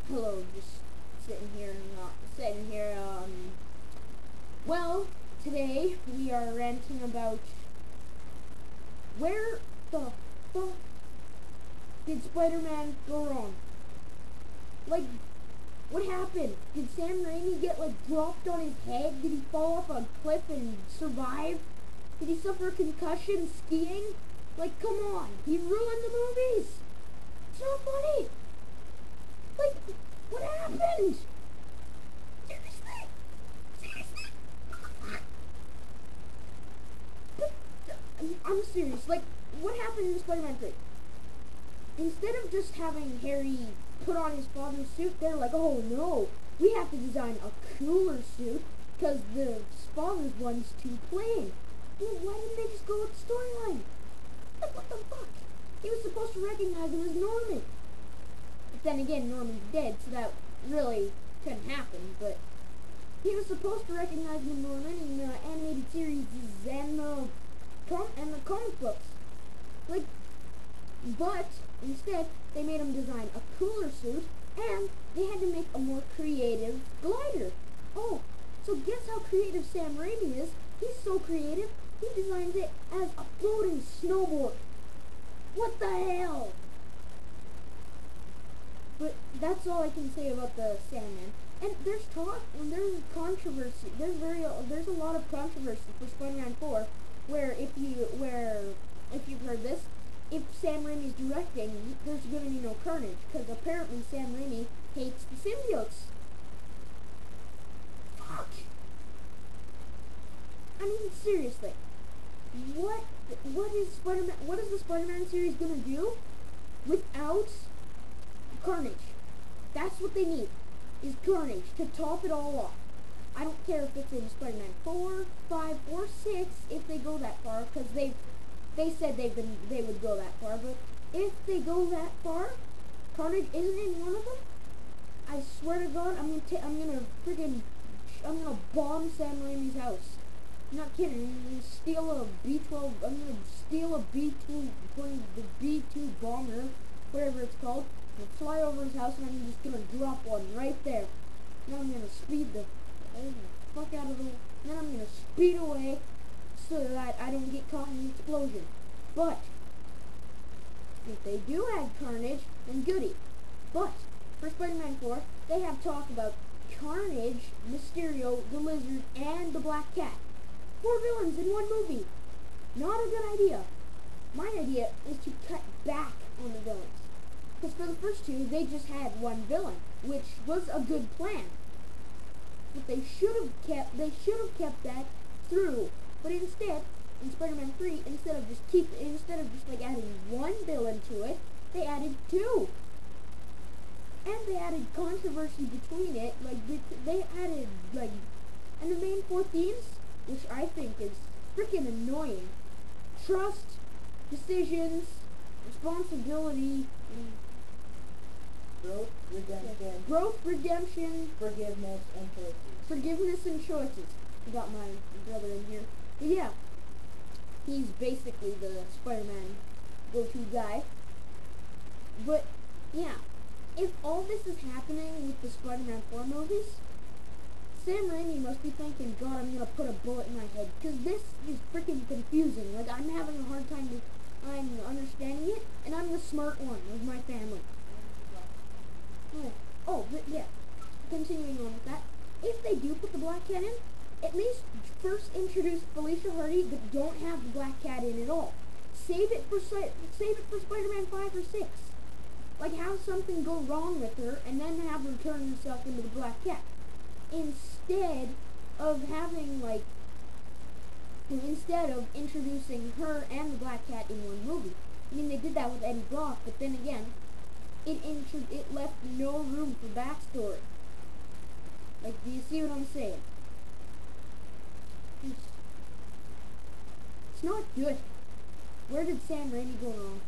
Hello, just sitting here, well, today we are ranting about where the fuck did Spider-Man go wrong? Like, what happened? Did Sam Raimi get, dropped on his head? Did he fall off a cliff and survive? Did he suffer a concussion skiing? Like, come on, he ruined the movies! It's not funny! Like, what happened? Seriously? I'm serious. Like, what happened in Spider-Man 3? Instead of just having Harry put on his father's suit, they're like, oh no, we have to design a cooler suit because the father's one's too plain. Well, why didn't they just go with the storyline? Like, what the fuck? He was supposed to recognize him as Norman. But then again, Norman's dead, so that really couldn't happen. But he was supposed to recognize him as Norman in the animated series and the comic books. Like, but instead, they made him design a cooler suit, and they had to make a more creative glider. Oh, so guess how creative Sam Raimi is? He's so creative, he designed it as a floating snowboard. What the hell? But that's all I can say about the Sandman. And there's talk, and there's controversy. There's a lot of controversy for Spider-Man 4, where if you've heard this, if Sam Raimi's directing, there's going to be no Carnage, because apparently Sam Raimi hates the symbiotes. Fuck. I mean, seriously, what is the Spider-Man series going to do without Carnage? That's what they need, is Carnage, to top it all off. I don't care if it's in Spider-Man 4, 5, or 6, if they go that far, because they said they would go that far, but if they go that far, Carnage isn't in one of them, I swear to God, I'm gonna bomb Sam Raimi's house. I'm not kidding. I'm gonna steal a B-12. I'm gonna steal a B-2, the B-2 bomber, whatever it's called. I'm gonna fly over his house, and I'm just gonna drop one right there. Then I'm gonna speed the fuck out of the. Then I'm gonna speed away so that I don't get caught in the explosion. But if they do add Carnage, then goody. But for Spider-Man 4, they have talk about Carnage, Mysterio, the Lizard, and the Black Cat. 4 villains in one movie. Not a good idea. My idea is to cut back on the villains. Because for the first two, they just had one villain, which was a good plan. But they should have kept that through. But instead, in Spider-Man 3, instead of just adding one villain to it, they added 2. And they added controversy between it. They added and the main 4 themes, which I think is freaking annoying. Trust, decisions, responsibility, growth, redemption, forgiveness, and choices. Forgiveness and choices. I got my brother in here. But yeah, he's basically the Spider-Man go-to guy. But yeah, if all this is happening with the Spider-Man 4 movies, Sam Raimi must be thinking, God, I'm gonna put a bullet in my head, because this is freaking confusing. Like, I'm having a hard time understanding it, and I'm the smart one of my family. Oh, but yeah, continuing on with that, if they do put the Black Cat in, at least first introduce Felicia Hardy, but don't have the Black Cat in at all. Save it for Spider-Man 5 or 6. Like, have something go wrong with her, and then have her turn herself into the Black Cat. Instead of introducing her and the Black Cat in one movie. I mean, they did that with Eddie Brock, but then again, it left no room for backstory. Like, do you see what I'm saying? It's not good. Where did Sam Raimi go wrong?